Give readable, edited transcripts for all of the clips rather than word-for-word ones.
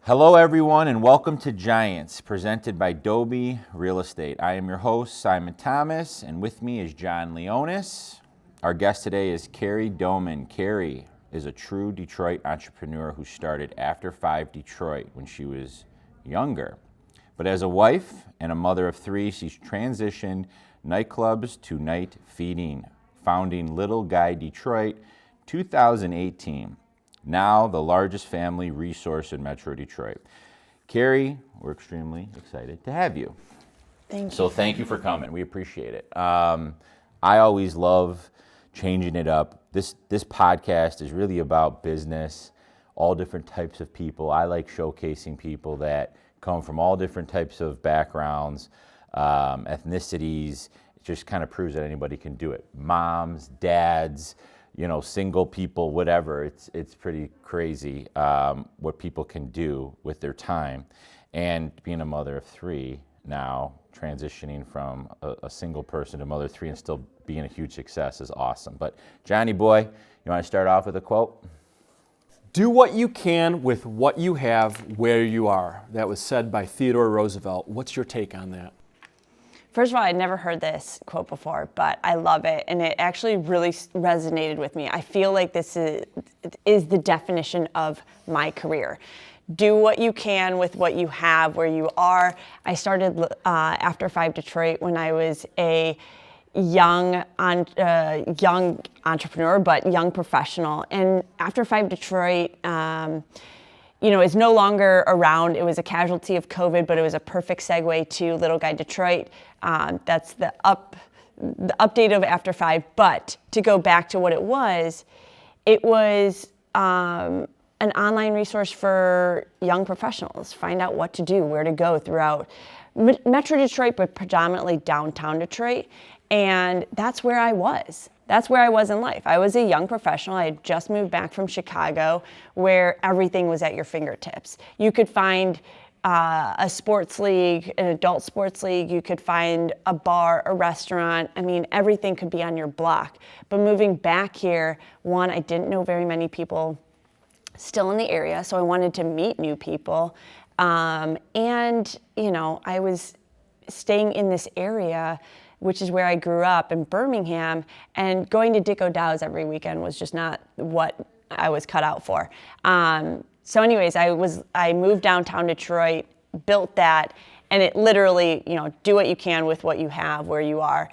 Hello everyone and welcome to Giants, presented by DOBI Real Estate. I am your host, Simon Thomas, and with me is John Leonis. Our guest today is Kerry Doman. Kerry is a true Detroit entrepreneur who started After 5 Detroit when she was younger. But as a wife and a mother of three, she's transitioned nightclubs to night feeding, founding Little Guy Detroit 2018. Now the largest family resource in Metro Detroit. Kerry, we're extremely excited to have you. Thank you. So thank you for coming. We appreciate it. I always love changing it up. This podcast is really about business, all different types of people. I like showcasing people that come from all different types of backgrounds, ethnicities. It just kind of proves that anybody can do it. Moms, dads, single people, whatever. It's pretty crazy what people can do with their time. And being a mother of three now, transitioning from a single person to mother of three and still being a huge success is awesome. But Johnny boy, you want to start off with a quote? Do what you can with what you have where you are. That was said by Theodore Roosevelt. What's your take on that? First of all, I'd never heard this quote before, but I love it, and it actually really resonated with me. I feel like this is the definition of my career. Do what you can with what you have where you are. I started After 5 Detroit when I was a young entrepreneur, but young professional. And After 5 Detroit, is no longer around. It was a casualty of COVID, but it was a perfect segue to Little Guy Detroit. That's the update of After 5. But to go back to what it was an online resource for young professionals. Find out what to do, where to go throughout Metro Detroit, but predominantly downtown Detroit. And that's where I was. That's where I was in life. I was a young professional. I had just moved back from Chicago, where everything was at your fingertips. You could find a sports league, an adult sports league. You could find a bar, a restaurant. I mean, everything could be on your block. But moving back here, one, I didn't know very many people still in the area, so I wanted to meet new people. I was staying in this area, which is where I grew up in Birmingham, and going to Dick O'Dowd's every weekend was just not what I was cut out for. So anyways, I moved downtown Detroit, built that, and it literally, do what you can with what you have where you are.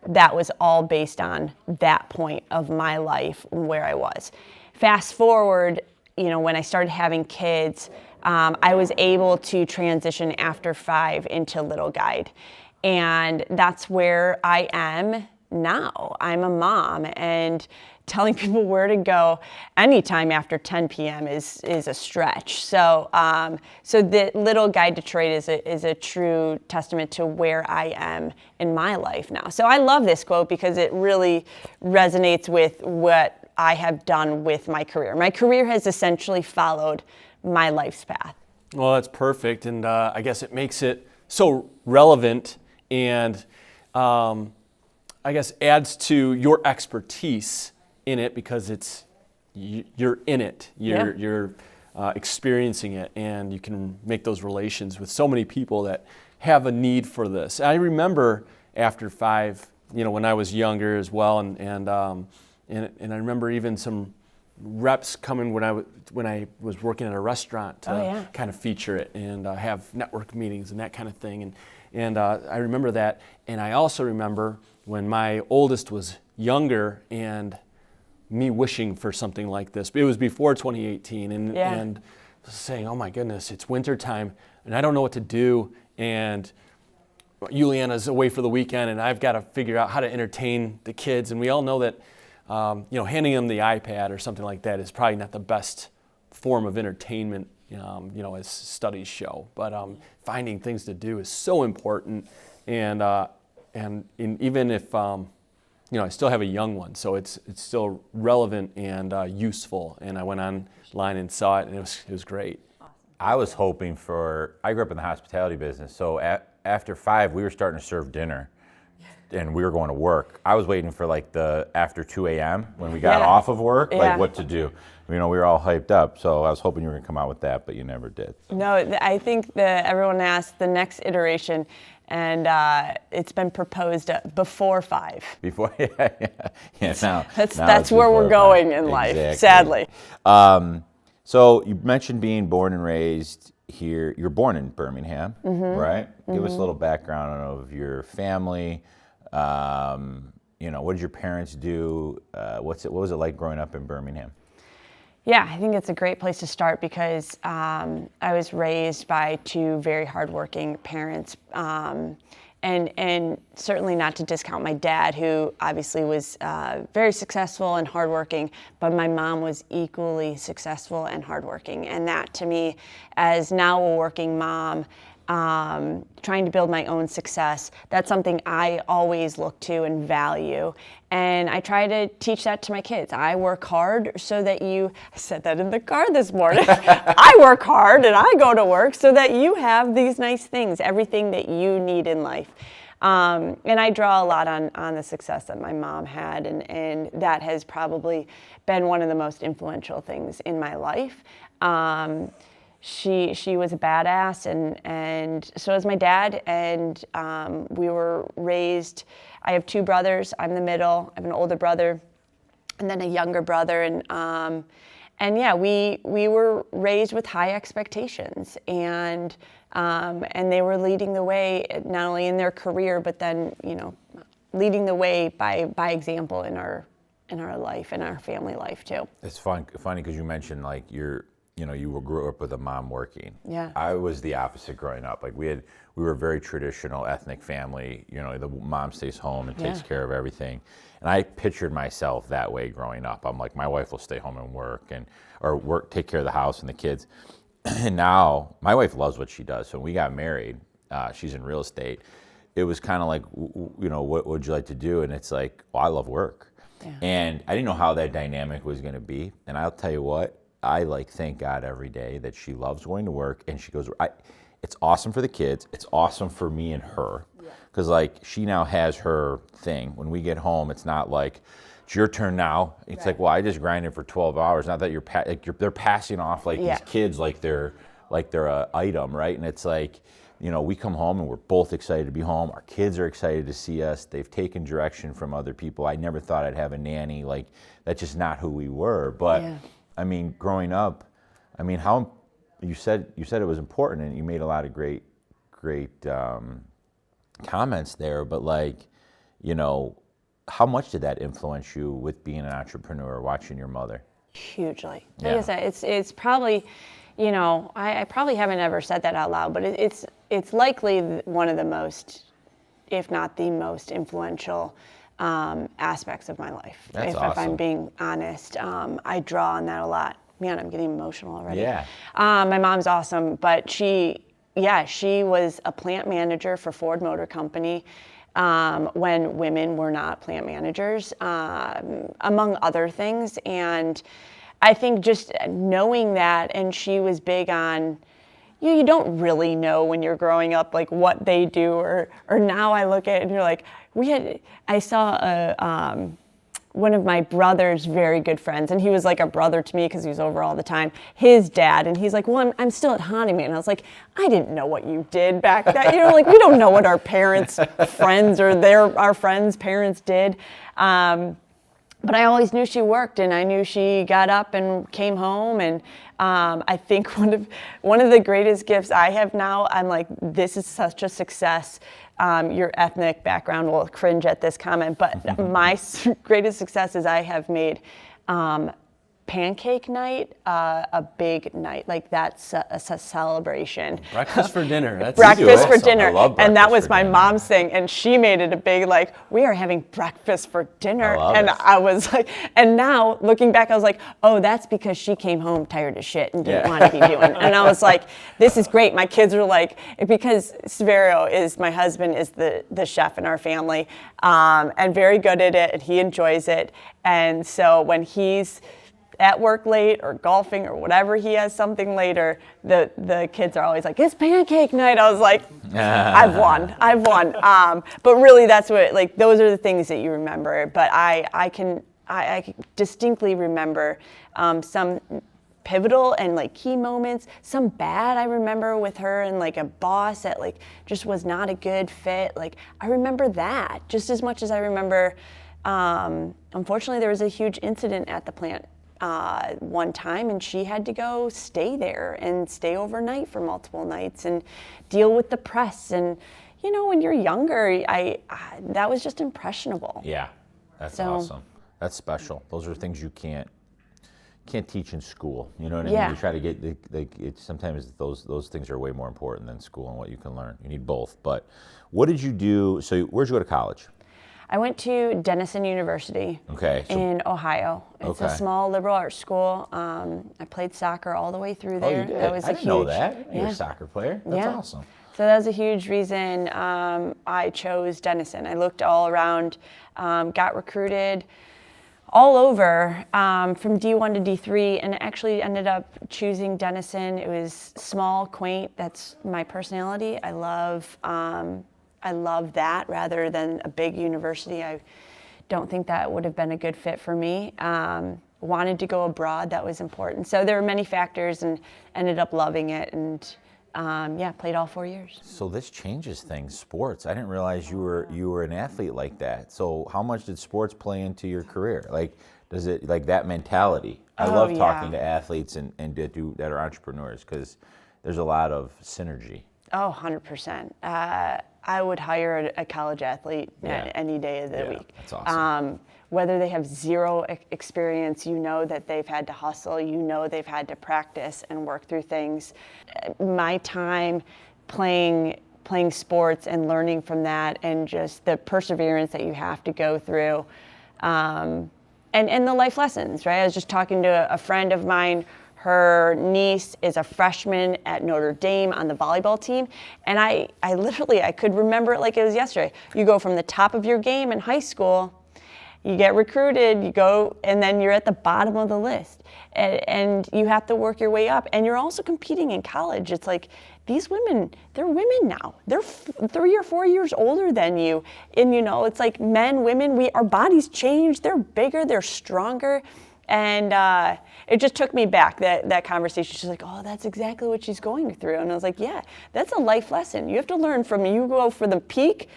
That was all based on that point of my life and where I was. Fast forward, when I started having kids, I was able to transition After 5 into Little Guide. And that's where I am now. I'm a mom, and telling people where to go anytime after 10 p.m. is a stretch. So the Little Guy Detroit is a true testament to where I am in my life now. So I love this quote because it really resonates with what I have done with my career. My career has essentially followed my life's path. Well, that's perfect, and I guess it makes it so relevant and I guess adds to your expertise in it because you're in it, you're experiencing it, and you can make those relations with so many people that have a need for this. I remember After 5, when I was younger as well, and I remember even some reps coming when I was working at a restaurant to kind of feature it and have network meetings and that kind of thing. And I remember that. And I also remember when my oldest was younger and me wishing for something like this. It was before 2018 and saying, oh my goodness, it's winter time and I don't know what to do. And Juliana's away for the weekend and I've got to figure out how to entertain the kids. And we all know that handing them the iPad or something like that is probably not the best form of entertainment, as studies show. But finding things to do is so important, and even if I still have a young one, so it's still relevant and useful. And I went online and saw it, and it was great. I was hoping I grew up in the hospitality business, so After 5, we were starting to serve dinner. and we were going to work. I was waiting for like the after 2 a.m. when we got Yeah. off of work, Yeah. like what to do. We were all hyped up, so I was hoping you were gonna come out with that, but you never did. No, I think that everyone asked the next iteration, and it's been proposed before 5. Before, yeah. Now That's it's where we're before going 5. in life, Exactly. sadly. So you mentioned being born and raised here. You're born in Birmingham, right? Give us a little background of your family. What did your parents do? What was it like growing up in Birmingham? Yeah, I think it's a great place to start because I was raised by 2 very hardworking parents, and certainly not to discount my dad, who obviously was very successful and hardworking, but my mom was equally successful and hardworking. And that to me, as now a working mom, trying to build my own success, that's something I always look to and value. And I try to teach that to my kids. I work hard so that I said that in the car this morning. I work hard and I go to work so that you have these nice things, everything that you need in life. And I draw a lot on the success that my mom had, and that has probably been one of the most influential things in my life. She was a badass, and so was my dad, and we were raised. I have 2 brothers. I'm the middle. I have an older brother, and then a younger brother, and yeah, we were raised with high expectations, and they were leading the way not only in their career, but then leading the way by example in our life, in our family life too. It's funny because you mentioned like you grew up with a mom working. Yeah. I was the opposite growing up. Like we were a very traditional ethnic family. The mom stays home and takes care of everything. And I pictured myself that way growing up. I'm like, my wife will stay home and work take care of the house and the kids. And now my wife loves what she does. So when we got married, she's in real estate. It was kind of like, what would you like to do? And it's like, well, I love work. Yeah. And I didn't know how that dynamic was going to be. And I'll tell you what, I thank God every day that she loves going to work, and she goes, it's awesome for the kids. It's awesome for me and her. Because she now has her thing. When we get home, it's not like, it's your turn now. It's like, well, I just grinded for 12 hours. Not that they're passing off these kids like they're a item, right? And it's like, we come home and we're both excited to be home. Our kids are excited to see us. They've taken direction from other people. I never thought I'd have a nanny. That's just not who we were. But I mean, growing up, how you said it was important, and you made a lot of great comments there. But how much did that influence you with being an entrepreneur, watching your mother? Hugely. Like I said, it's probably, I probably haven't ever said that out loud, but it's likely one of the most, if not the most influential aspects of my life. That's if awesome. I'm being honest, I draw on that a lot. Man, I'm getting emotional already. Yeah. My mom's awesome, but she was a plant manager for Ford Motor Company when women were not plant managers, among other things. And I think just knowing that, and she was big on, you don't really know when you're growing up what they do, or now I look at it and you're like, I saw one of my brother's very good friends, and he was like a brother to me because he was over all the time, his dad, and he's like, well, I'm still at Honeyman. And I was like, I didn't know what you did back then. We don't know what our parents' friends or our friends' parents did. But I always knew she worked, and I knew she got up and came home. And I think one of the greatest gifts I have now, I'm like, this is such a success. Your ethnic background will cringe at this comment, but my greatest success is I have made pancake night a big night. That's a celebration. Breakfast for dinner. That's breakfast for awesome. dinner. I love And that breakfast was for my dinner. mom's thing, and she made it a big we are having breakfast for dinner. I love and it. I was like, and now looking back, I was like, oh, that's because she came home tired as shit and didn't want to be doing. And I was like, this is great. My kids are like, because Severo my husband is the chef in our family, and very good at it, and he enjoys it. And so when he's at work late or golfing or whatever, he has something later, the kids are always like, it's pancake night. I was like, I've won. But really that's what, like, those are the things that you remember. But I can distinctly remember some pivotal and like key moments, some bad I remember with her and like a boss that like just was not a good fit. Like I remember that just as much as I remember, unfortunately there was a huge incident at the plant one time, and she had to go stay there and stay overnight for multiple nights and deal with the press. And you know, when you're younger, that was just impressionable. Yeah, that's awesome. That's special. Those are things you can't teach in school. You know what I mean? You try to get sometimes those things are way more important than school and what you can learn. You need both. But what did you do? So where'd you go to college? I went to Denison University in Ohio. It's a small liberal arts school. I played soccer all the way through there. Oh, you did? That was I didn't know that. You're a soccer player. That's awesome. So that was a huge reason I chose Denison. I looked all around, got recruited all over from D1 to D3, and actually ended up choosing Denison. It was small, quaint. That's my personality. I love that rather than a big university. I don't think that would have been a good fit for me. Wanted to go abroad. That was important. So there were many factors, and ended up loving it. And played all 4 years. So this changes things, sports. I didn't realize you were an athlete like that. So how much did sports play into your career? Like, does it, like that mentality? I love talking to athletes and that are entrepreneurs, because there's a lot of synergy. Oh, 100%. I would hire a college athlete any day of the week. That's awesome. Whether they have zero experience, you know that they've had to hustle, you know they've had to practice and work through things. My time playing sports and learning from that, and just the perseverance that you have to go through, and the life lessons, right? I was just talking to a friend of mine. Her niece is a freshman at Notre Dame on the volleyball team. And I literally could remember it like it was yesterday. You go from the top of your game in high school, you get recruited, you go, and then you're at the bottom of the list. And you have to work your way up. And you're also competing in college. It's like, these women, they're women now. They're 3 or 4 years older than you. And you know, it's like men, women, our bodies change. They're bigger, they're stronger. And it just took me back, that conversation. She's like, oh, that's exactly what she's going through. And I was like, yeah, that's a life lesson. You have to learn from, you go for the peak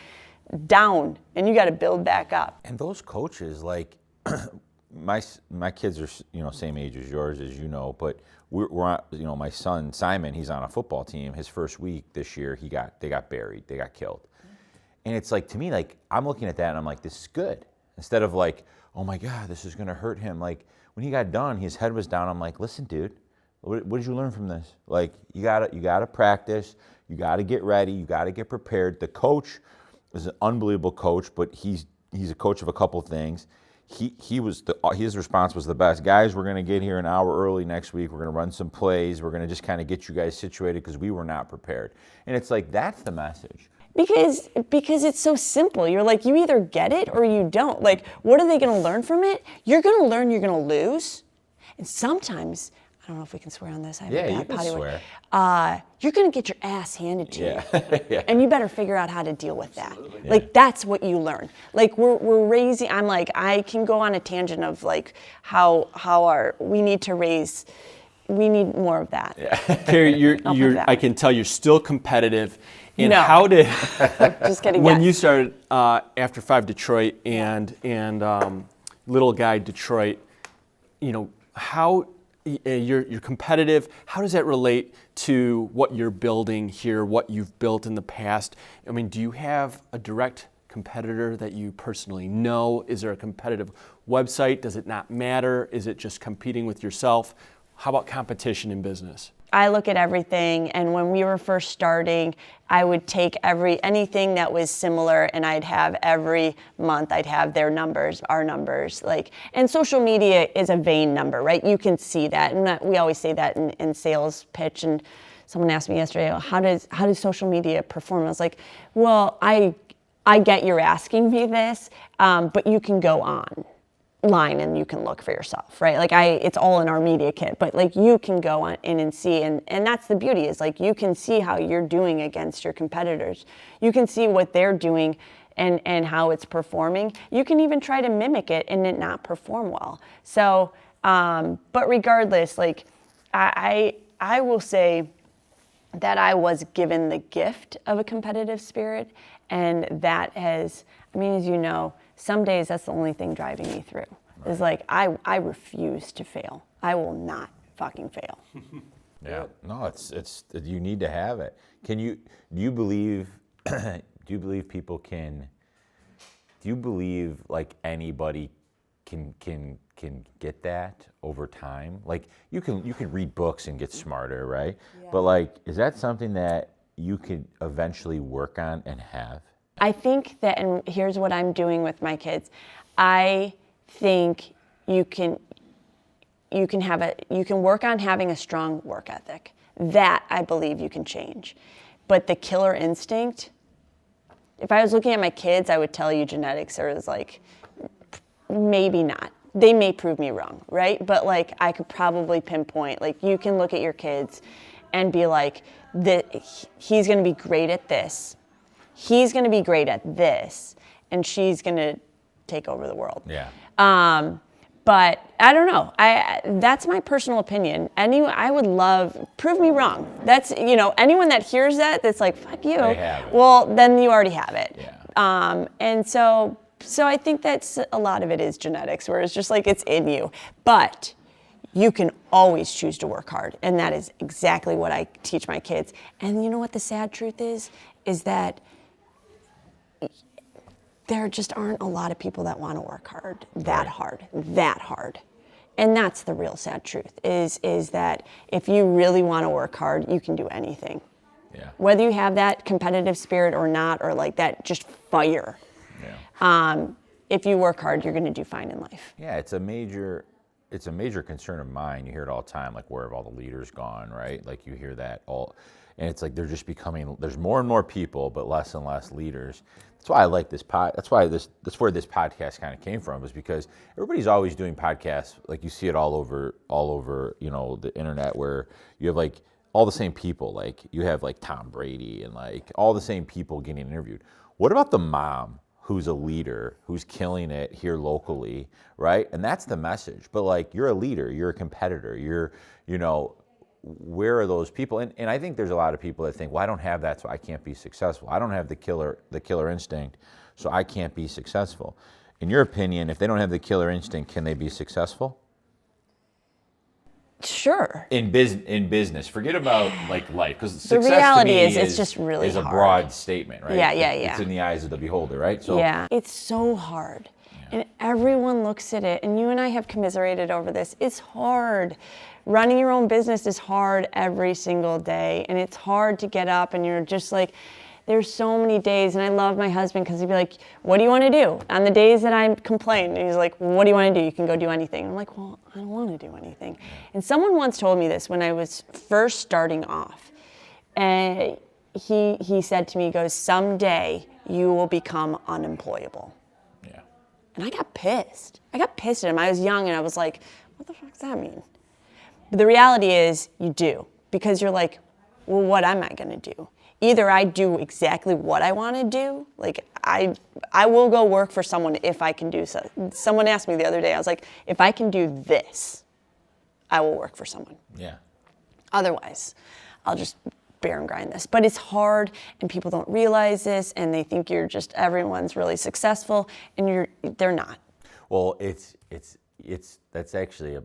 down, and you got to build back up. And those coaches, like, my kids are, same age as yours, as you know, but we're on, my son, Simon, he's on a football team. His first week this year, they got buried, they got killed. And it's like, to me, like, I'm looking at that and I'm like, this is good. Instead of like, oh my God, this is going to hurt him. Like, when he got done, his head was down. I'm like, listen, dude, what did you learn from this? Like, you gotta practice, you gotta get ready, you gotta get prepared. The coach is an unbelievable coach, but he's a coach of a couple things. His response was the best. Guys, we're gonna get here an hour early next week. We're gonna run some plays. We're gonna just kind of get you guys situated because we were not prepared. And it's like, that's the message. Because it's so simple. You're like, you either get it or you don't. Like, what are they going to learn from it? You're going to learn you're going to lose. And sometimes, I don't know if we can swear on this. I have a bad you can potty swear. You're going to get your ass handed to you. Yeah. And you better figure out how to deal with that. Yeah. Like, that's what you learn. Like, we're raising, I'm like, I can go on a tangent of like we need more of that. Yeah. Kerry, I can tell you're still competitive. And no. How did just kidding? When you started After 5 Detroit and Little Guy Detroit, how you're competitive. How does that relate to what you're building here? What you've built in the past? I mean, do you have a direct competitor that you personally know? Is there a competitive website? Does it not matter? Is it just competing with yourself? How about competition in business? I look at everything, and when we were first starting, I would take anything that was similar, and I'd have every month, I'd have their numbers, our numbers, and social media is a vain number, right? You can see that, and we always say that in sales pitch, and someone asked me yesterday, how does social media perform? I was like, well, I get you're asking me this, but you can go on. line and you can look for yourself, right? Like it's all in our media kit, but like you can go on in and see, and that's the beauty is like you can see how you're doing against your competitors. You can see what they're doing and how it's performing. You can even try to mimic it and it not perform well. So, but regardless, like I will say that I was given the gift of a competitive spirit, and that has, I mean, as you know, some days that's the only thing driving me through. Right. Is like I refuse to fail. I will not fucking fail. Yeah, no, it's you need to have it. Do you believe people can? Do you believe like anybody can get that over time? Like you can read books and get smarter, right? Yeah. But like, is that something that you could eventually work on and have? I think that, and here's what I'm doing with my kids. I think you can work on having a strong work ethic. That I believe you can change. But the killer instinct, if I was looking at my kids, I would tell you genetics is like, maybe not. They may prove me wrong, right? But like I could probably pinpoint, like you can look at your kids and be like, he's gonna be great at this. He's going to be great at this, and she's going to take over the world. Yeah. But I don't know. That's my personal opinion. I would love, prove me wrong. That's, anyone that hears that's like, fuck you. They have it. Well, then you already have it. Yeah. And so I think that's a lot of it is genetics, where it's just like it's in you. But you can always choose to work hard, and that is exactly what I teach my kids. And you know what the sad truth is that there just aren't a lot of people that want to work hard, that hard. And that's the real sad truth, is that if you really want to work hard, you can do anything. Yeah. Whether you have that competitive spirit or not, or like that just fire. Yeah. If you work hard, you're going to do fine in life. Yeah, it's a major concern of mine. You hear it all the time, like where have all the leaders gone, right? Like you hear that all, and it's like they're just becoming, there's more and more people, but less and less leaders. That's why I like this that's where this podcast kind of came from, was because everybody's always doing podcasts. Like you see it all over, the internet, where you have like all the same people. Like you have like Tom Brady and like all the same people getting interviewed. What about the mom who's a leader, who's killing it here locally, right? And that's the message. But like, you're a leader, you're a competitor, where are those people? And I think there's a lot of people that think, well, I don't have that, so I can't be successful. I don't have the killer instinct, so I can't be successful. In your opinion, if they don't have the killer instinct, can they be successful? Sure. In business, forget about like life, because The success reality to me is it's just really is a hard. broad statement, right? Yeah. It's in the eyes of the beholder, right? So yeah, it's so hard. Yeah. And everyone looks at it, and you and I have commiserated over this. It's hard. Running your own business is hard every single day, and it's hard to get up, and you're just like, there's so many days, and I love my husband because he'd be like, what do you want to do? On the days that I complain, and he's like, well, what do you want to do? You can go do anything. I'm like, well, I don't want to do anything. And someone once told me this when I was first starting off. And he said to me, he goes, someday you will become unemployable. Yeah. And I got pissed. I got pissed at him. I was young, and I was like, what the fuck does that mean? But the reality is you do, because you're like, well, what am I going to do? Either I do exactly what I want to do, like I will go work for someone if I can do so. Someone asked me the other day, I was like, if I can do this, I will work for someone. Yeah. Otherwise, I'll just bear and grind this. But it's hard, and people don't realize this, and they think everyone's really successful, and they're not. Well, that's actually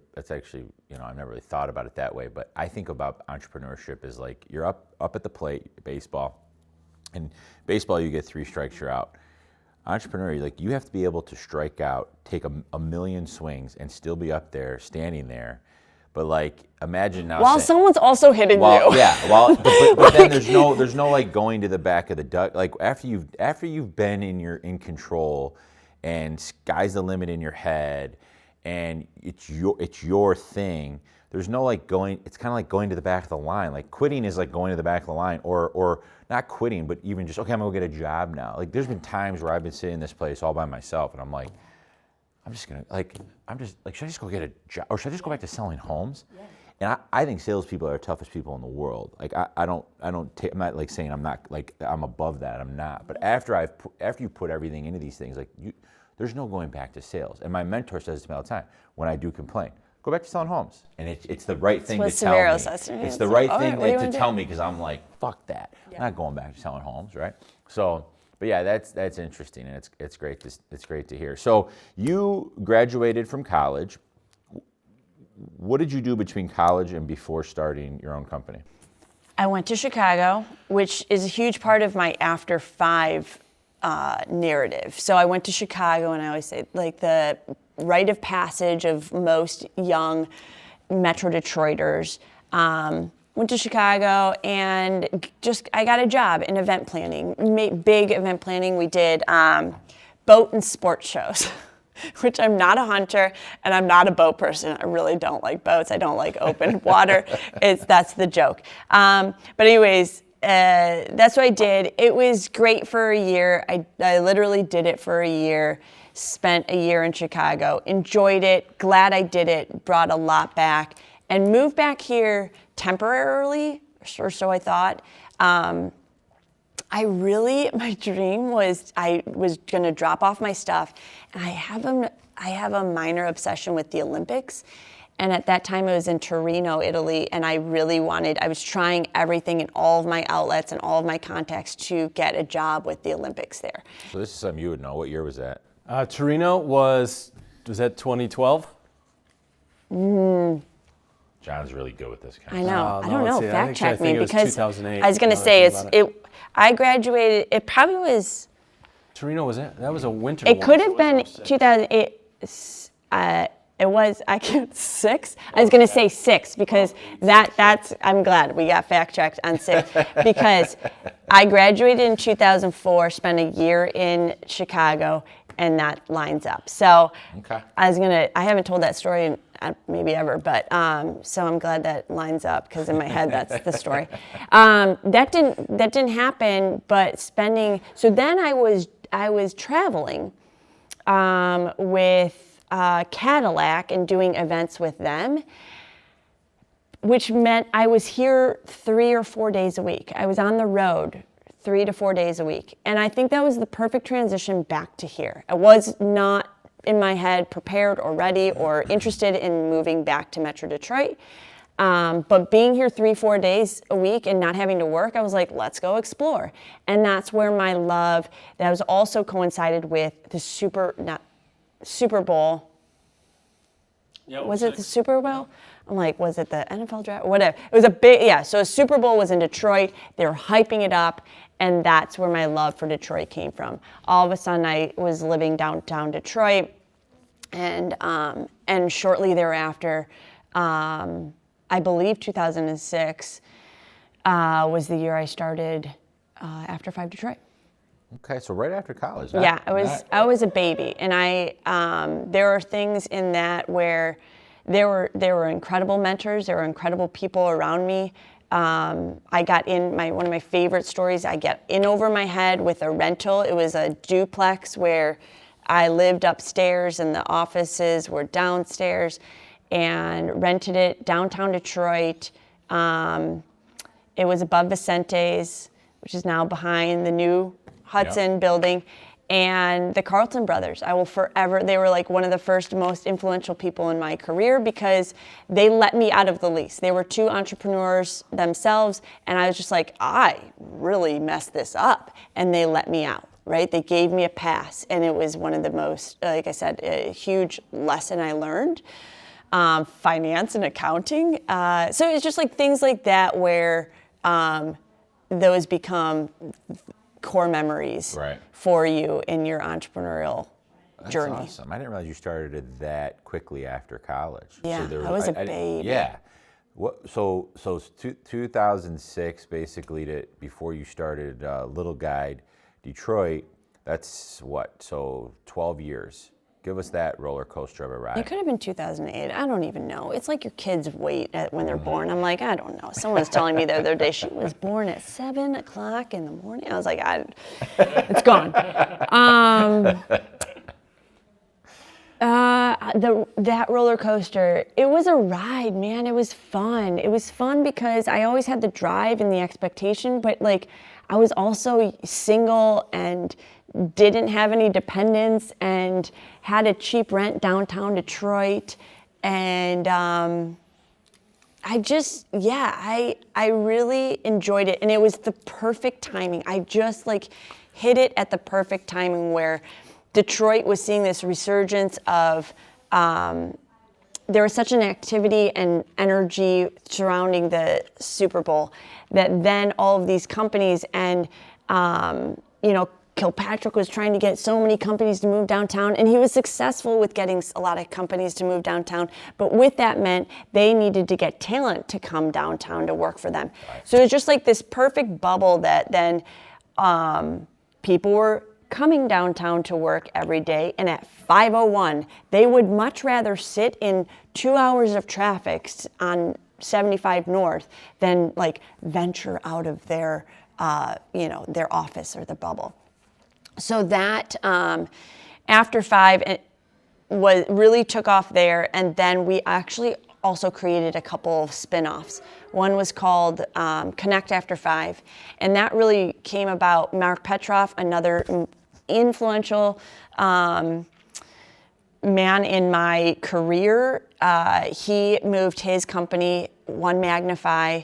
I've never really thought about it that way, but I think about entrepreneurship as like you're up at the plate, baseball. And baseball, you get 3 strikes, you're out. Entrepreneur, you have to be able to strike out, take a million swings, and still be up there, standing there. But like, imagine now. While someone's also hitting you. Yeah. But then there's no like going to the back of the duck. Like after you've been in control, and sky's the limit in your head, and it's your thing. There's no like going. It's kind of like going to the back of the line. Like quitting is like going to the back of the line, or not quitting, but even just, okay, I'm gonna go get a job now. Like there's been times where I've been sitting in this place all by myself, and I'm like, should I just go get a job, or should I just go back to selling homes? Yeah. And I think salespeople are the toughest people in the world. Like I'm not like saying I'm not like I'm above that. I'm not. But after you put everything into these things, like there's no going back to sales. And my mentor says to me all the time when I do complain, go back to selling homes. And it's the right thing to tell me. It's the right thing to tell me because I'm like, fuck that. Yeah. I'm not going back to selling homes, right? So, but yeah, that's interesting, and it's great to hear. So you graduated from college. What did you do between college and before starting your own company? I went to Chicago, which is a huge part of my after 5 narrative. So I went to Chicago, and I always say, like, the rite of passage of most young Metro Detroiters. Went to Chicago, and I got a job in event planning, big event planning. We did boat and sports shows. Which I'm not a hunter and I'm not a boat person. I really don't like boats. I don't like open water. That's the joke. But anyways, that's what I did. It was great for a year. I literally did it for a year, spent a year in Chicago, enjoyed it, glad I did it, brought a lot back, and moved back here temporarily, or so I thought. My dream was I was going to drop off my stuff, and I have a minor obsession with the Olympics. And at that time, it was in Torino, Italy, and I was trying everything in all of my outlets and all of my contacts to get a job with the Olympics there. So this is something you would know. What year was that? Torino was that 2012? John's really good with this kind I of know. stuff. I don't know. Fact check me because 2008. I was going to say I graduated. It probably was. Torino was it? That was a winter. It could have been 2008. It was 6. I was going to say 6 because that's. I'm glad we got fact checked on 6 because I graduated in 2004. Spent a year in Chicago, and that lines up. So okay. I haven't told that story maybe ever, but so I'm glad that lines up because in my head that's the story. That didn't happen, but so then I was traveling with Cadillac and doing events with them, which meant I was here 3 or 4 days a week. I was on the road 3 to 4 days a week, and I think that was the perfect transition back to here. I was not in my head prepared or ready or interested in moving back to Metro Detroit. But being here 3-4 days a week and not having to work, I was like, let's go explore. And that's where my love, that was also coincided with the Super Bowl. Yeah, was it the Super Bowl? I'm like, was it the NFL draft? Whatever. It was a big, yeah. So Super Bowl was in Detroit. They were hyping it up. And that's where my love for Detroit came from. All of a sudden, I was living downtown Detroit. And shortly thereafter, I believe 2006 was the year I started After 5 Detroit. Okay, so right after college. Yeah, I was a baby, and there are things in that where there were incredible mentors, there were incredible people around me. I got one of my favorite stories. I got in over my head with a rental. It was a duplex where I lived upstairs and the offices were downstairs, and rented it downtown Detroit. It was above Vicente's, which is now behind the new Hudson building, and the Carlton brothers. I will forever, they were like one of the first most influential people in my career because they let me out of the lease. They were 2 entrepreneurs themselves, and I was just like, I really messed this up, and they let me out, right? They gave me a pass, and it was one of the most, like I said, a huge lesson I learned. Finance and accounting. So it's just like things like that where those become core memories for you in your entrepreneurial journey. That's awesome. I didn't realize you started that quickly after college. Yeah, so I was a baby. Yeah. So 2006, basically, before you started Little Guide Detroit, that's what? So 12 years. Give us that roller coaster of a ride. It could have been 2008. I don't even know. It's like your kids wait when they're born. I'm like, I don't know. Someone was telling me the other day she was born at 7 o'clock in the morning. I was like, it's gone. That roller coaster, it was a ride, man. It was fun. It was fun because I always had the drive and the expectation, but like I was also single and didn't have any dependents and had a cheap rent downtown Detroit. And I really enjoyed it. And it was the perfect timing. I just like hit it at the perfect timing where Detroit was seeing this resurgence of, there was such an activity and energy surrounding the Super Bowl that then all of these companies and, Kilpatrick was trying to get so many companies to move downtown, and he was successful with getting a lot of companies to move downtown. But with that meant they needed to get talent to come downtown to work for them. Right. So it was just like this perfect bubble that then people were coming downtown to work every day, and at 5:01, they would much rather sit in 2 hours of traffic on 75 North than like venture out of their, their office or the bubble. So that after 5, it really took off there, and then we actually also created a couple of spin-offs. One was called Connect After 5, and that really came about. Mark Petroff, another influential man in my career, he moved his company, One Magnify,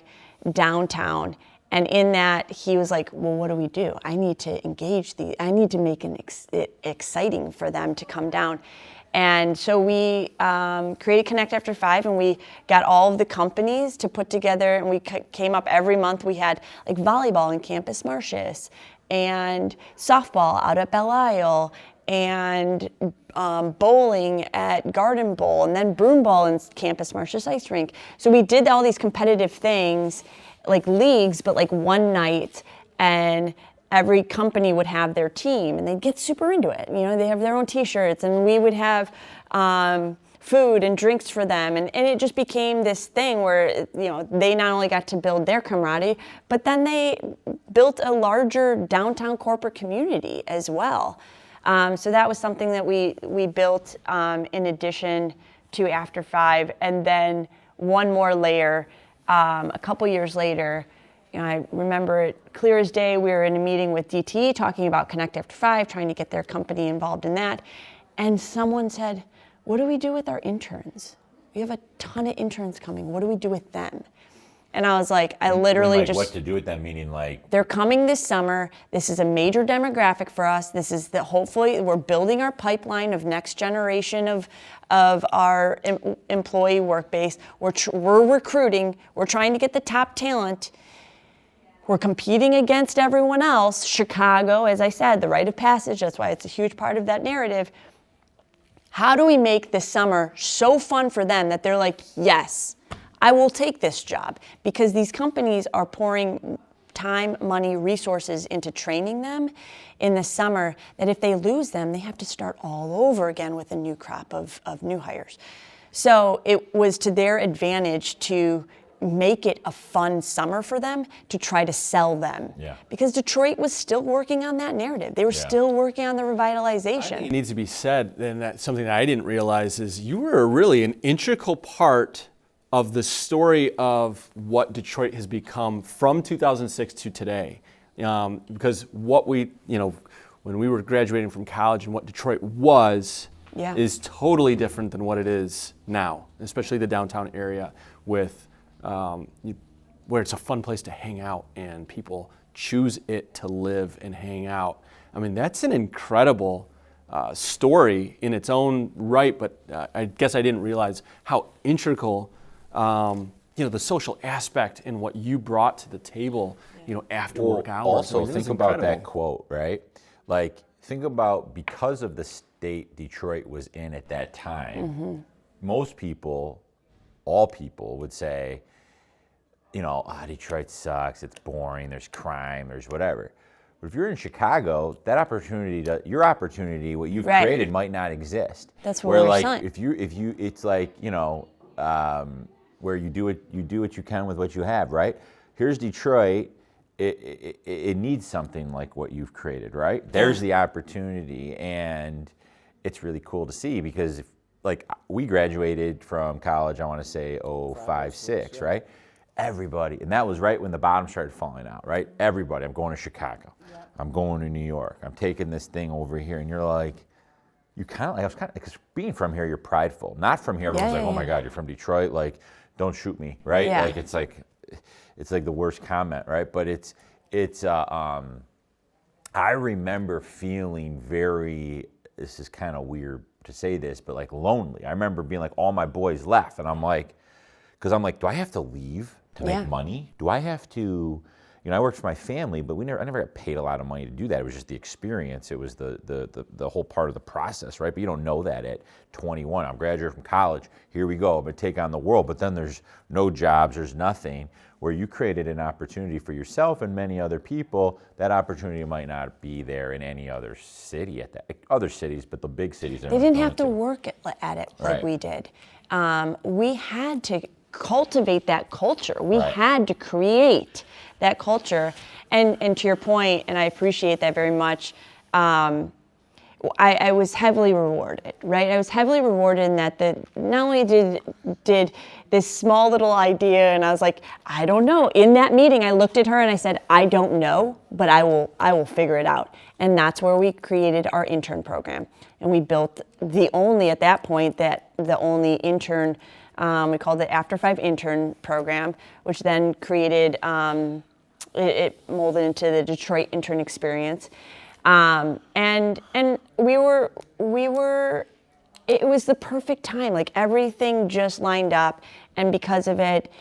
downtown. And in that, he was like, well, what do we do? I need to engage I need to make it exciting for them to come down. And so we created Connect After 5, and we got all of the companies to put together, and we came up every month. We had like volleyball in Campus Martius, and softball out at Belle Isle, and bowling at Garden Bowl, and then broomball in Campus Martius Ice Rink. So we did all these competitive things, like leagues, but like one night, and every company would have their team, and they'd get super into it. They have their own T-shirts, and we would have food and drinks for them, and it just became this thing where they not only got to build their camaraderie, but then they built a larger downtown corporate community as well. So that was something that we built in addition to After 5, and then one more layer. A couple years later, I remember it clear as day. We were in a meeting with DTE talking about Connect After 5, trying to get their company involved in that. And someone said, what do we do with our interns? We have a ton of interns coming. What do we do with them? And I was like, what to do with them, meaning like? They're coming this summer. This is a major demographic for us. This is hopefully we're building our pipeline of next generation of our employee work base. We're recruiting. We're trying to get the top talent. We're competing against everyone else. Chicago, as I said, the rite of passage. That's why it's a huge part of that narrative. How do we make this summer so fun for them that they're like, yes, I will take this job? Because these companies are pouring time, money, resources into training them in the summer, that if they lose them, they have to start all over again with a new crop of new hires. So it was to their advantage to make it a fun summer for them, to try to sell them. Yeah. Because Detroit was still working on that narrative. They were still working on the revitalization. It needs to be said, and that's something that I didn't realize, is you were really an integral part of the story of what Detroit has become from 2006 to today. Because what when we were graduating from college and what Detroit was, is totally different than what it is now, especially the downtown area with where it's a fun place to hang out and people choose it to live and hang out. I mean, that's an incredible story in its own right, but I guess I didn't realize how integral the social aspect and what you brought to the table, after work hours. Also, think about that quote, right? Like, think about, because of the state Detroit was in at that time, most people, all people would say, Detroit sucks, it's boring, there's crime, there's whatever. But if you're in Chicago, that opportunity, your opportunity, what you've created might not exist. That's where like, if you, it's like, where you do what you can with what you have, right? Here's Detroit. It needs something like what you've created, right? There's the opportunity, and it's really cool to see because like we graduated from college, I want to say 05, 06, right? Everybody, and that was right when the bottom started falling out, right? Everybody, I'm going to Chicago. I'm going to New York. I'm taking this thing over here. And you're like, you kind of like, I was kind of, because being from here, you're prideful. Not from here, everyone's like, oh my God, you're from Detroit. Like, don't shoot me, right? Yeah. Like, it's like the worst comment, right? But I remember feeling very, this is kind of weird to say this, but like lonely. I remember being like, all my boys left. And I'm like, because I'm like, do I have to leave to make money? Do I have to, I worked for my family, but I never got paid a lot of money to do that. It was just the experience. It was the whole part of the process, right? But you don't know that at 21. I'm graduating from college. Here we go. I'm going to take on the world. But then there's no jobs. There's nothing. Where you created an opportunity for yourself and many other people. That opportunity might not be there in any other city other cities, but the big cities. They didn't have to work at it like we did. We had to cultivate that culture. We had to create that culture. And to your point, and I appreciate that very much, I was heavily rewarded, right? I was heavily rewarded in that not only did this small little idea, and I was like, I don't know. In that meeting, I looked at her and I said, I don't know, but I will figure it out. And that's where we created our intern program. And we built the only intern, we called it After 5 intern program, which then created, it molded into the Detroit intern experience. And we were, it was the perfect time. Like everything just lined up. And because of it,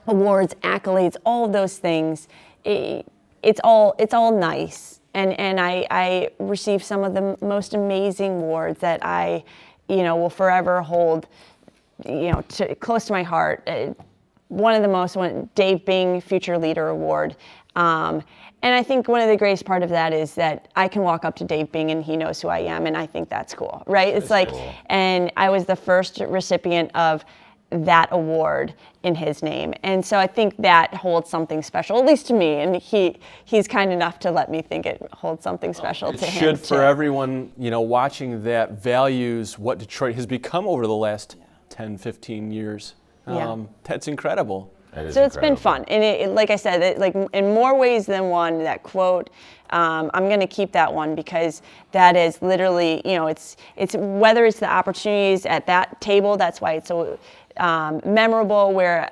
awards, accolades, all of those things, it's all nice. And I received some of the most amazing awards that I, will forever hold, close to my heart. One of the most, Dave Bing Future Leader Award. And I think one of the greatest part of that is that I can walk up to Dave Bing and he knows who I am, and I think that's cool, right? It's like, cool. And I was the first recipient of that award in his name. And so I think that holds something special, at least to me, and he's kind enough to let me think it holds something special to him. It should for everyone, watching that values what Detroit has become over the last 10, 15 years. That's incredible. So it's been fun, and it, like I said, like in more ways than one. That quote, I'm going to keep that one because that is literally, it's whether it's the opportunities at that table. That's why it's so memorable. Where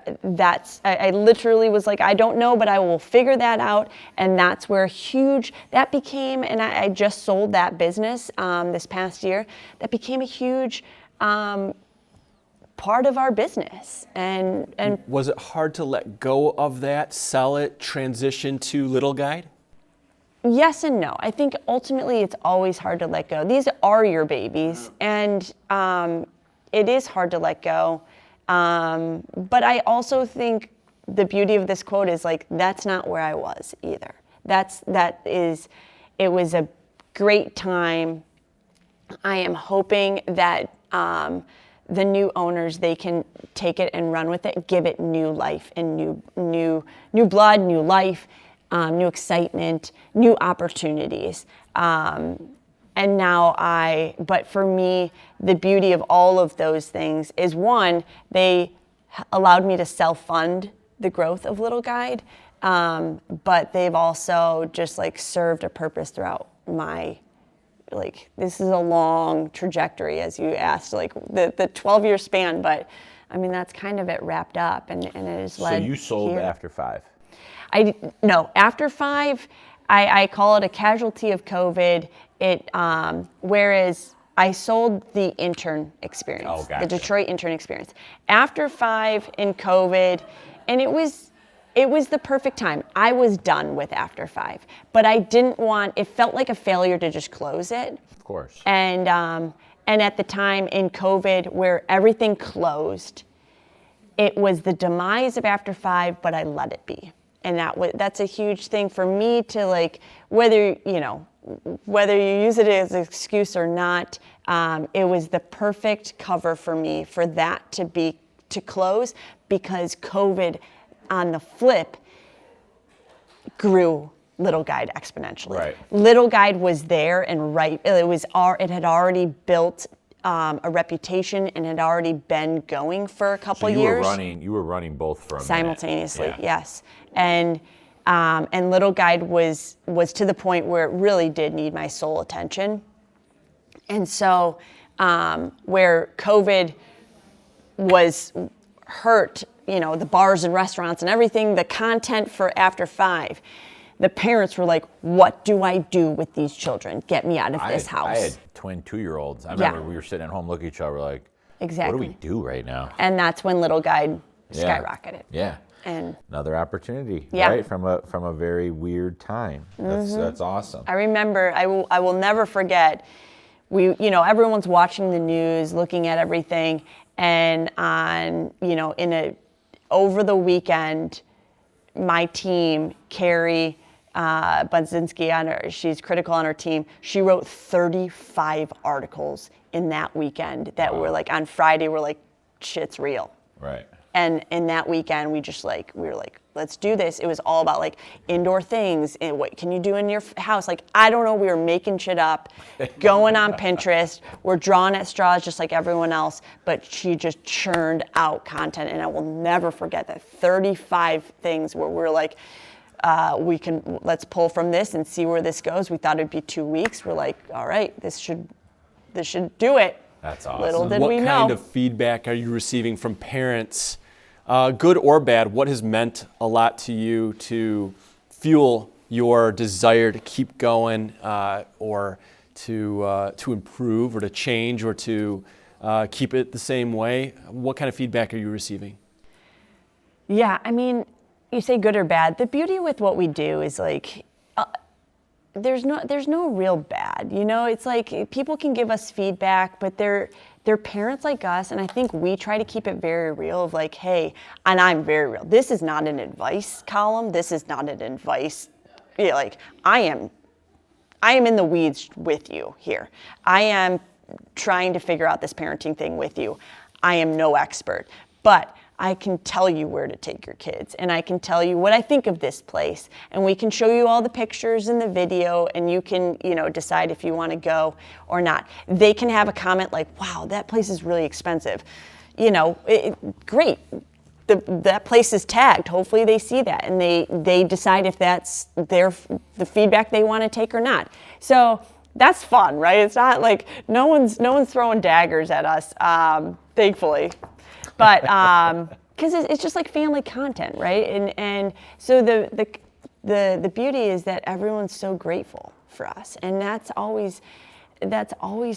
I literally was like, I don't know, but I will figure that out, and that's where that became. And I just sold that business this past year. That became a huge. Part of our business. And was it hard to let go of that, sell it, transition to Little Guide? Yes and no. I think ultimately it's always hard to let go. These are your babies, and it is hard to let go. But I also think the beauty of this quote is like, that's not where I was either. It was a great time. I am hoping that the new owners, they can take it and run with it, give it new life and new blood, new life, new excitement, new opportunities. And but for me, the beauty of all of those things is one, they allowed me to self-fund the growth of Little Guide, but they've also just like served a purpose throughout this is a long trajectory, as you asked, like the 12-year span, but I mean, that's kind of it wrapped up, and it has led. So you sold here. After 5? No, after 5, I call it a casualty of COVID. Whereas I sold the intern experience, the Detroit intern experience. After 5 in COVID, and it was the perfect time. I was done with After 5, but I didn't it felt like a failure to just close it. Of course. And at the time in COVID where everything closed, it was the demise of After 5, but I let it be. And that's a huge thing for me to like, whether you use it as an excuse or not, it was the perfect cover for me for that to close, because COVID on the flip grew Little Guide exponentially. Right. Little Guide was there and it had already built a reputation and had already been going for a couple years. You were running both for a minute. Simultaneously, Yeah. yes. And Little Guide was to the point where it really did need my sole attention. And so where COVID was hurt, the bars and restaurants and everything, the content for after 5, the parents were like, what do I do with these children? Get me out of this house. I had twin 2-year-olds. I remember we were sitting at home looking at each other like, Exactly. what do we do right now? And that's when Little Guide Yeah. skyrocketed. Yeah. And another opportunity, Yeah. right? From a very weird time. That's awesome. I remember, I will never forget, everyone's watching the news, looking at everything, and over the weekend, my team, Kerry Budzinski, she's critical on her team, she wrote 35 articles in that weekend that were like, on Friday, we're like, shit's real. Right. And in that weekend, we were like, let's do this. It was all about like indoor things and what can you do in your house? Like, I don't know, we were making shit up, going on Pinterest. We're drawing at straws just like everyone else, but she just churned out content. And I will never forget that 35 things where we're like, let's pull from this and see where this goes. We thought it'd be 2 weeks. We're like, all right, this should do it. That's awesome. Little did What we know. kind of feedback are you receiving from parents, good or bad? What has meant a lot to you to fuel your desire to keep going, or to improve, or to change, or to keep it the same way? What kind of feedback are you receiving? Yeah, I mean, you say good or bad. The beauty with what we do is like, there's no real bad. It's like people can give us feedback, but they're parents like us, and I think we try to keep it very real of like, hey, and I'm very real. This is not an advice column. This is not an advice. Like I am in the weeds with you here. I am trying to figure out this parenting thing with you. I am no expert, but I can tell you where to take your kids, and I can tell you what I think of this place, and we can show you all the pictures and the video, and you can, decide if you want to go or not. They can have a comment like, wow, that place is really expensive. Great. That place is tagged. Hopefully they see that, and they decide if that's the feedback they want to take or not. So that's fun, right? It's not like no one's throwing daggers at us, thankfully. But because it's just like family content, right? And so the beauty is that everyone's so grateful for us, and that's always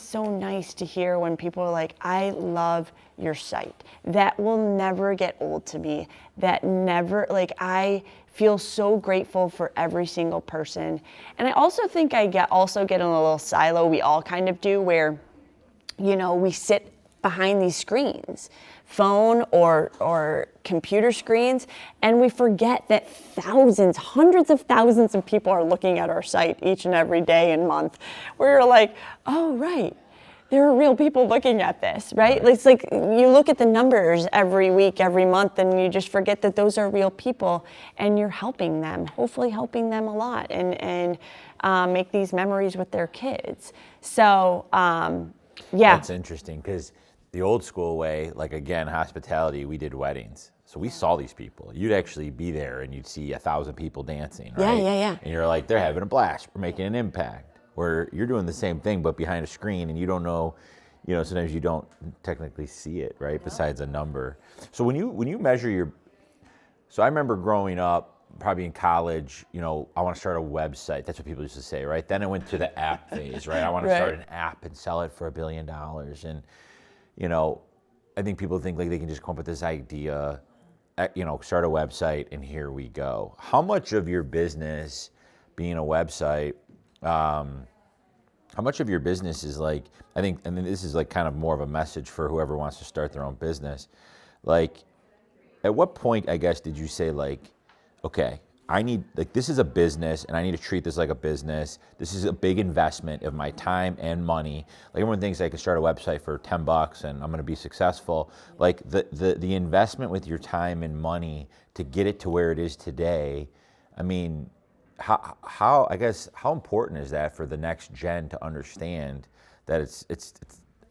so nice to hear when people are like, I love your site. That will never get old to me. That never, like, I feel so grateful for every single person. And I also think I get in a little silo, we all kind of do, where we sit behind these screens, phone or computer screens, and we forget that hundreds of thousands of people are looking at our site each and every day and month. We're like, oh, right, there are real people looking at this, right? It's like you look at the numbers every week, every month, and you just forget that those are real people, and you're helping them, hopefully helping them a lot, and make these memories with their kids. So, yeah. That's interesting because the old school way, like again, hospitality, we did weddings. So we saw these people. You'd actually be there and you'd see 1,000 people dancing, right? Yeah. And you're like, they're having a blast. We're making an impact. Where you're doing the same thing, but behind a screen, and you don't know, sometimes you don't technically see it, right? Besides a number. So when you measure so I remember growing up, probably in college, I want to start a website. That's what people used to say, right? Then I went to the app phase, right? I want to start an app and sell it for $1 billion. And, I think people think like they can just come up with this idea, start a website, and here we go. How much of your business being a website, how much of your business is like, I think, and this is like kind of more of a message for whoever wants to start their own business. Like, at what point, I guess, did you say like, okay, this is a business and I need to treat this like a business. This is a big investment of my time and money. Like everyone thinks I can start a website for $10 and I'm going to be successful. Like the investment with your time and money to get it to where it is today. I mean, how I guess how important is that for the next gen to understand that it's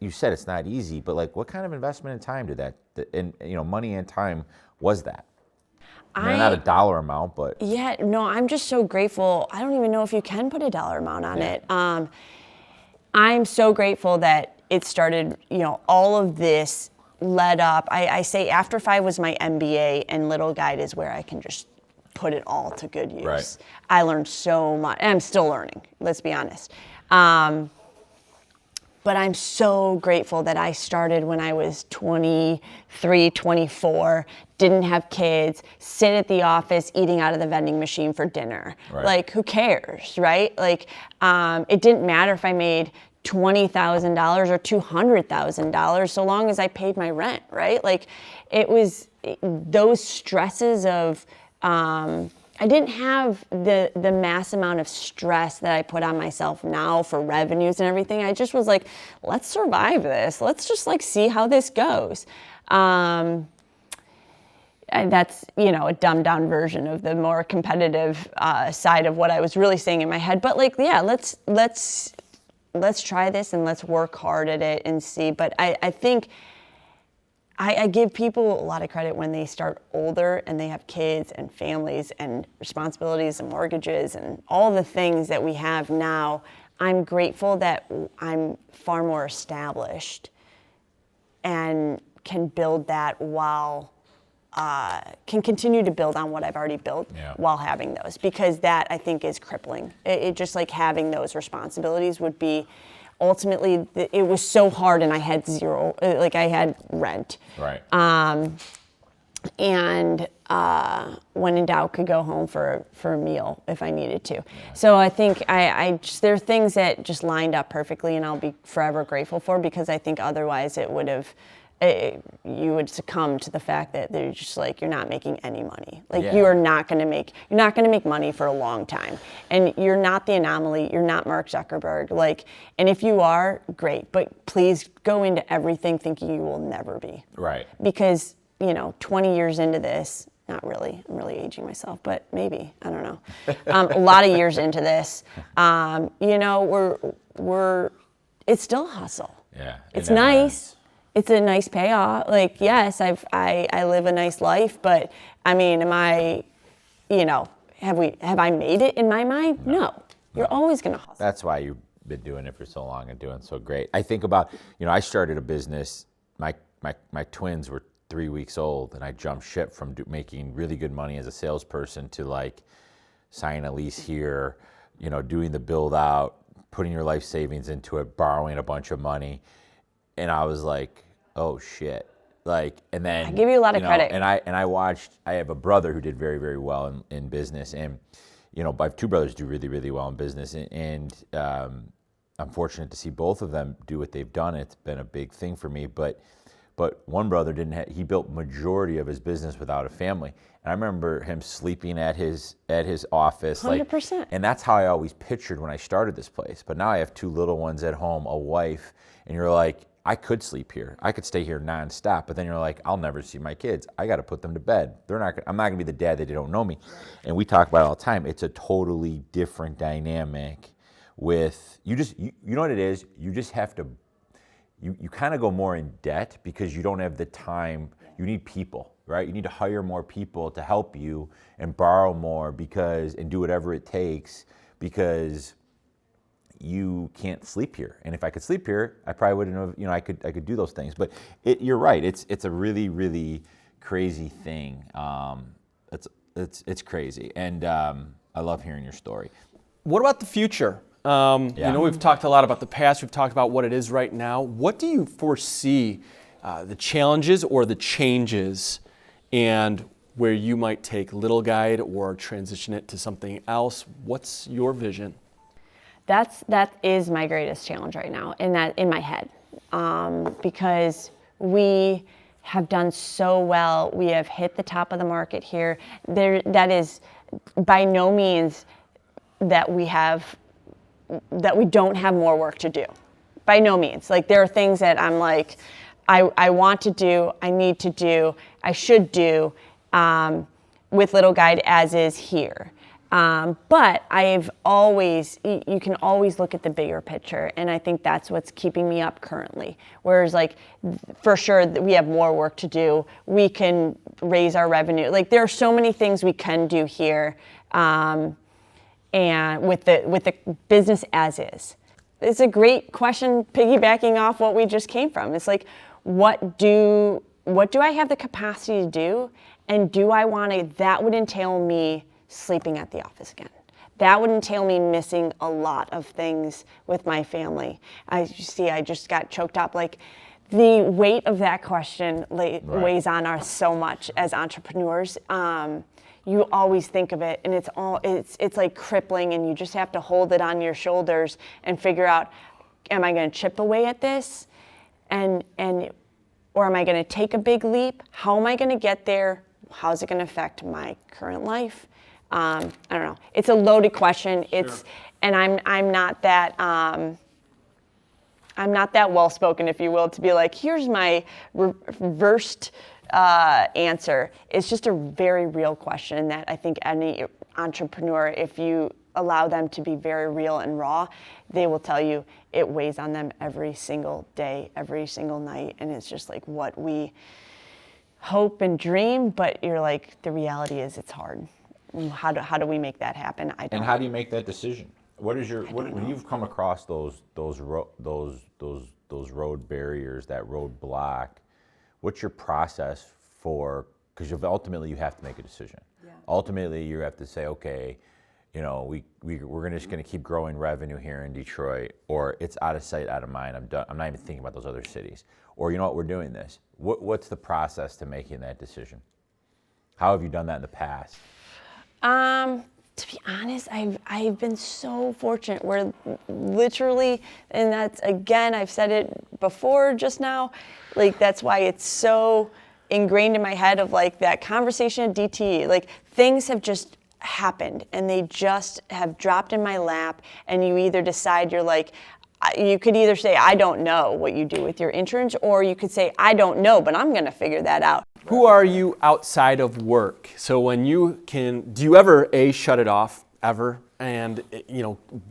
you said it's not easy, but like what kind of investment in time did that in money and time was that? I mean, not a dollar amount, but yeah, no, I'm just so grateful. I don't even know if you can put a dollar amount on it. I'm so grateful that it started, all of this led up. I say After 5 was my MBA, and Little Guide is where I can just put it all to good use. Right. I learned so much, and I'm still learning, let's be honest. But I'm so grateful that I started when I was 23, 24, didn't have kids, sit at the office eating out of the vending machine for dinner. Right. Like, who cares, right? Like, it didn't matter if I made $20,000 or $200,000 so long as I paid my rent, right? Like, it was those stresses of, I didn't have the mass amount of stress that I put on myself now for revenues and everything. I just was like, let's survive this. Let's just see how this goes. And that's, a dumbed down version of the more competitive side of what I was really saying in my head. But let's try this and let's work hard at it and see. But I think I give people a lot of credit when they start older and they have kids and families and responsibilities and mortgages and all the things that we have now. I'm grateful that I'm far more established and can build that while, can continue to build on what I've already built while having those, because that I think is crippling. It just like having those responsibilities would be, ultimately, it was so hard, and I had zero, I had rent. right. And when in doubt, could go home for a meal if I needed to. Yeah. So I think there are things that just lined up perfectly, and I'll be forever grateful for, because I think otherwise it would have, you would succumb to the fact that they're just you're not making any money. You're not going to make money for a long time. And you're not the anomaly. You're not Mark Zuckerberg. And if you are, great. But please go into everything thinking you will never be. Right. Because, 20 years into this, not really, I'm really aging myself, but maybe, I don't know. A lot of years into this, it's still a hustle. Yeah. It's nice. It's a nice payoff. Yes, I live a nice life, but I mean, am I, have I made it in my mind? No. You're always going to hustle. That's why you've been doing it for so long and doing so great. I think about, I started a business, my twins were 3 weeks old, and I jumped ship from making really good money as a salesperson to signing a lease here, doing the build out, putting your life savings into it, borrowing a bunch of money. And I was like, oh shit. And then I give you a lot of credit. And I have a brother who did very, very well in business. And, I have two brothers who do really, really well in business. And I'm fortunate to see both of them do what they've done. It's been a big thing for me. But one brother he built majority of his business without a family. And I remember him sleeping at his office. 100%. And that's how I always pictured when I started this place. But now I have two little ones at home, a wife, and you're like, I could sleep here. I could stay here nonstop. But then you're like, I'll never see my kids. I got to put them to bed. I'm not going to be the dad that they don't know me. And we talk about it all the time. It's a totally different dynamic with, you know what it is? You just have to, you kind of go more in debt because you don't have the time. You need people, right? You need to hire more people to help you and borrow more and do whatever it takes because you can't sleep here. And if I could sleep here, I probably wouldn't have, I could do those things. But you're right. It's a really, really crazy thing. It's crazy. And I love hearing your story. What about the future? We've talked a lot about the past. We've talked about what it is right now. What do you foresee the challenges or the changes and where you might take Little Guide or transition it to something else? What's your vision? That is my greatest challenge right now, in my head, because we have done so well. We have hit the top of the market here. That is by no means that we don't have more work to do. By no means. There are things that I'm like, I want to do, I need to do, I should do with Little Guide as is here. But you can always look at the bigger picture, and I think that's what's keeping me up currently. Whereas, like, for sure, we have more work to do. We can raise our revenue. Like, there are so many things we can do here, and with the business as is. It's a great question, piggybacking off what we just came from. It's like, what do I have the capacity to do, and do I want to? That would entail me sleeping at the office again. That would entail me missing a lot of things with my family. I just got choked up. Like, the weight of that question weighs on us so much as entrepreneurs. You always think of it, and it's like crippling, and you just have to hold it on your shoulders and figure out, am I going to chip away at this, or am I going to take a big leap? How am I going to get there? How's it going to affect my current life? I don't know. It's a loaded question. And I'm not that well-spoken, if you will, to be like, here's my reversed answer. It's just a very real question that I think any entrepreneur, if you allow them to be very real and raw, they will tell you it weighs on them every single day, every single night, and it's just like what we hope and dream, but you're like, the reality is it's hard. How do we make that happen? I don't. And how do you make that decision? When you've come across those road barriers, that roadblock, what's your process for? Because ultimately you have to make a decision. Yeah. Ultimately, you have to say, okay, we're just going to keep growing revenue here in Detroit, or it's out of sight, out of mind. I'm done. I'm not even thinking about those other cities. Or you know what, we're doing this. What's the process to making that decision? How have you done that in the past? To be honest, I've been so fortunate where literally, and that's, again, I've said it before just now, like, that's why it's so ingrained in my head of like that conversation at DTE, like, things have just happened and they just have dropped in my lap, and you either decide you could either say, I don't know what you do with your interns, or you could say, I don't know, but I'm going to figure that out. Who are you outside of work? So when do you ever shut it off ever? And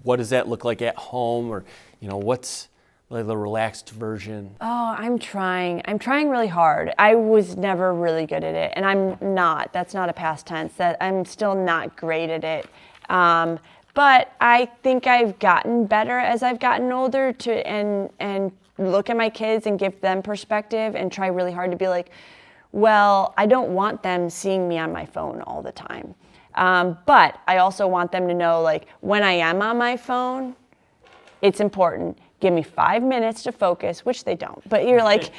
what does that look like at home, or what's like the relaxed version? Oh, I'm trying really hard. I was never really good at it, and I'm not. That's not a past tense. That I'm still not great at it. But I think I've gotten better as I've gotten older and look at my kids and give them perspective and try really hard to be like, well, I don't want them seeing me on my phone all the time. But I also want them to know, like, when I am on my phone, it's important. Give me 5 minutes to focus, which they don't. But you're like...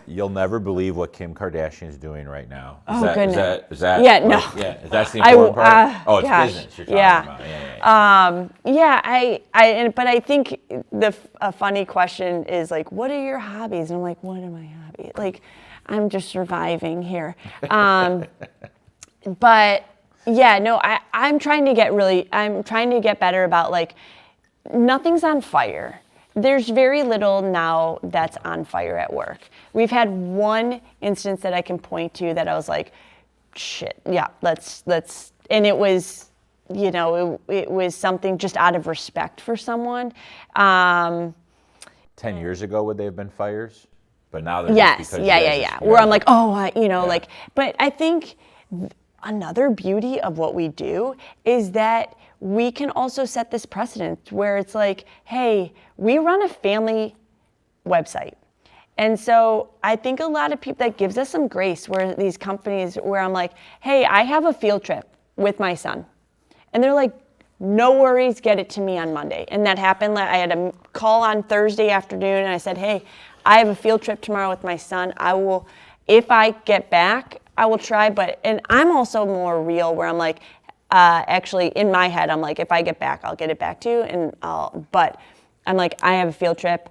You'll never believe what Kim Kardashian's doing right now. Goodness. Is that yeah, no. Yeah, that's the important part? It's gosh. business you're talking about. But I think a funny question is like, what are your hobbies? And I'm like, what are my hobbies? Like, I'm just surviving here. But yeah, no, I'm trying to get better about, like, nothing's on fire. There's very little now that's on fire at work. We've had one instance that I can point to that I was like, shit, yeah, let's, and it was, it was something just out of respect for someone. 10 years ago, would they have been fires? But now they're yes, yeah. Where I'm like, like, but I think another beauty of what we do is that we can also set this precedent where it's like, hey, we run a family website. And so I think a lot of people, that gives us some grace, where these companies where I'm like, hey, I have a field trip with my son. And they're like, no worries, get it to me on Monday. And that happened. I had a call on Thursday afternoon, and I said, hey, I have a field trip tomorrow with my son. I will, if I get back, I will try. And I'm also more real, where I'm like, actually in my head, I'm like, if I get back, I'll get it back to you. But I'm like, I have a field trip.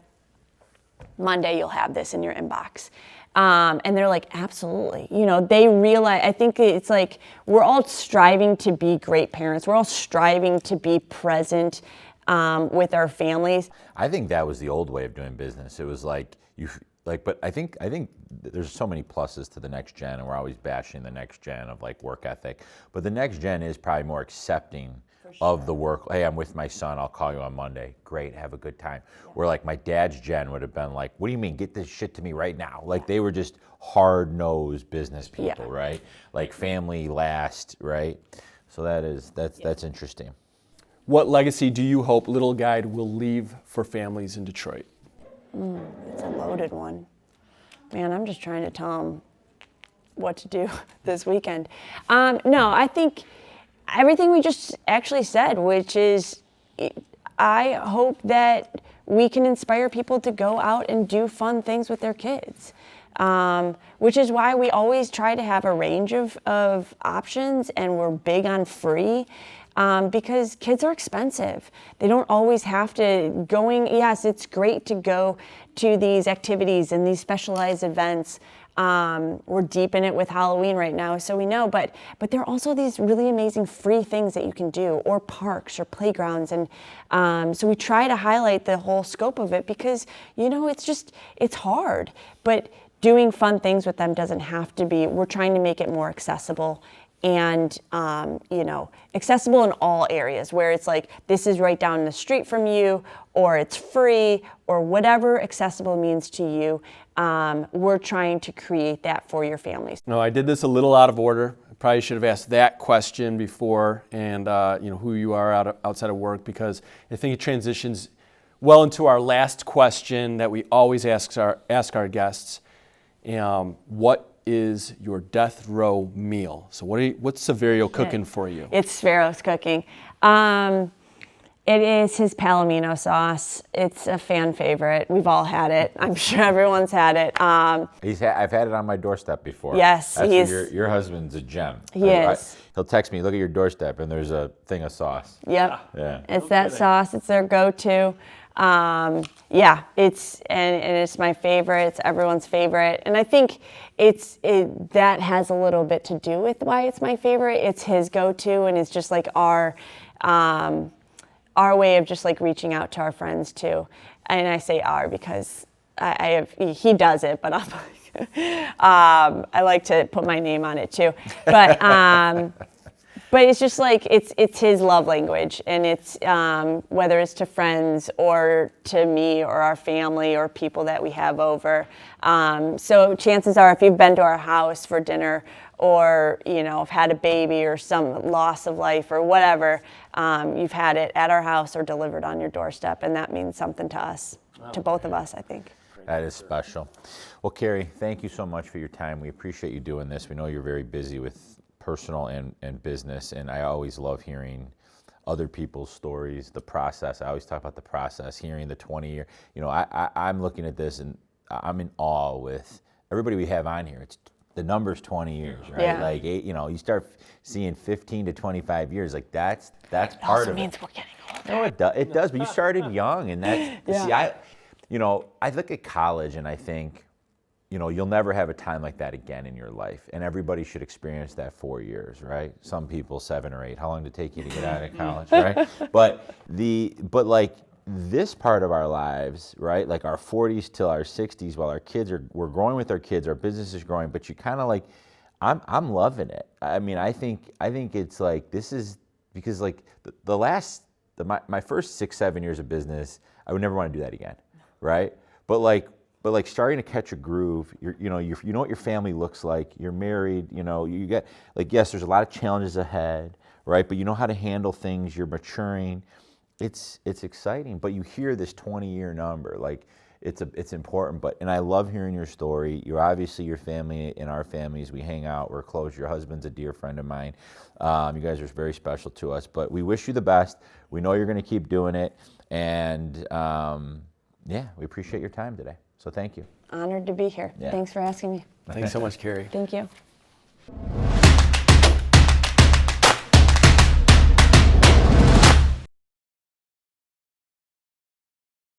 Monday, you'll have this in your inbox. And they're like, absolutely. They realize, I think it's like, we're all striving to be great parents. We're all striving to be present with our families. I think that was the old way of doing business. It was like, like, but I think there's so many pluses to the next gen, and we're always bashing the next gen of like work ethic. But the next gen is probably more accepting of the work. Hey, I'm with my son. I'll call you on Monday. Great, have a good time. Yeah. Where like my dad's gen would have been like, what do you mean? Get this shit to me right now. Like they were just hard-nosed business people, right? Like family last, right? So that's interesting. What legacy do you hope Little Guide will leave for families in Detroit? It's a loaded one. Man, I'm just trying to tell them what to do this weekend. No, I think everything we just actually said, which is I hope that we can inspire people to go out and do fun things with their kids, which is why we always try to have a range of options, and we're big on free. Because kids are expensive. They don't always have to yes, it's great to go to these activities and these specialized events. We're deep in it with Halloween right now, so we know, but there are also these really amazing free things that you can do, or parks or playgrounds. And so we try to highlight the whole scope of it because, it's hard, but doing fun things with them doesn't have to be. We're trying to make it more accessible. And, accessible in all areas where it's like, this is right down the street from you, or it's free, or whatever accessible means to you. We're trying to create that for your families. No, I did this a little out of order. I probably should have asked that question before, and who you are outside of work, because I think it transitions well into our last question that we always ask our guests. What is your death row meal? So what's Saverio cooking for you? It's Saverio's cooking. It is his palomino sauce. It's a fan favorite. We've all had it. I'm sure everyone's had it. I've had it on my doorstep before. Yes, your husband's a gem. He is. He'll text me, look at your doorstep, and there's a thing of sauce. Yep. Yeah. It's that sauce. It's their go-to. It's my favorite. It's everyone's favorite, and I think that has a little bit to do with why it's my favorite. It's his go-to, and it's just like our way of just like reaching out to our friends too. And I say our because he does it, but I'm like, I like to put my name on it too. But it's just like, it's his love language, and it's whether it's to friends or to me or our family or people that we have over. So chances are, if you've been to our house for dinner, or have had a baby or some loss of life or whatever, you've had it at our house or delivered on your doorstep, and that means something to us, to both of us, I think. That is special. Well, Kerry, thank you so much for your time. We appreciate you doing this. We know you're very busy with personal and business, and I always love hearing other people's stories, the process. I always talk about the process, hearing the 20-year. I'm looking at this, and I'm in awe with everybody we have on here. It's the number's 20 years, right? Yeah. Like, you start seeing 15 to 25 years. Like that's part of it. It also means we're getting older. No, it does. But you started young, and that's Yeah. See, I look at college, and I think, you'll never have a time like that again in your life, and everybody should experience that 4 years, right? Some people 7 or 8. How long did it take you to get out of college, right? But like this part of our lives, right? Like our 40s till our 60s, while we're growing with our kids, our business is growing, but you kind of like, I'm loving it. I mean, I think it's like, this is because like my first 6-7 years of business, I would never want to do that again, right? But like starting to catch a groove, you know what your family looks like. You're married, you get like, yes, there's a lot of challenges ahead, right? But you know how to handle things. You're maturing. It's exciting. But you hear this 20-year number, like it's important. And I love hearing your story. You're obviously your family and our families. We hang out. We're close. Your husband's a dear friend of mine. You guys are very special to us. But we wish you the best. We know you're going to keep doing it. And we appreciate your time today. So thank you. Honored to be here. Yeah. Thanks for asking me. Thanks so much, Kerry. Thank you.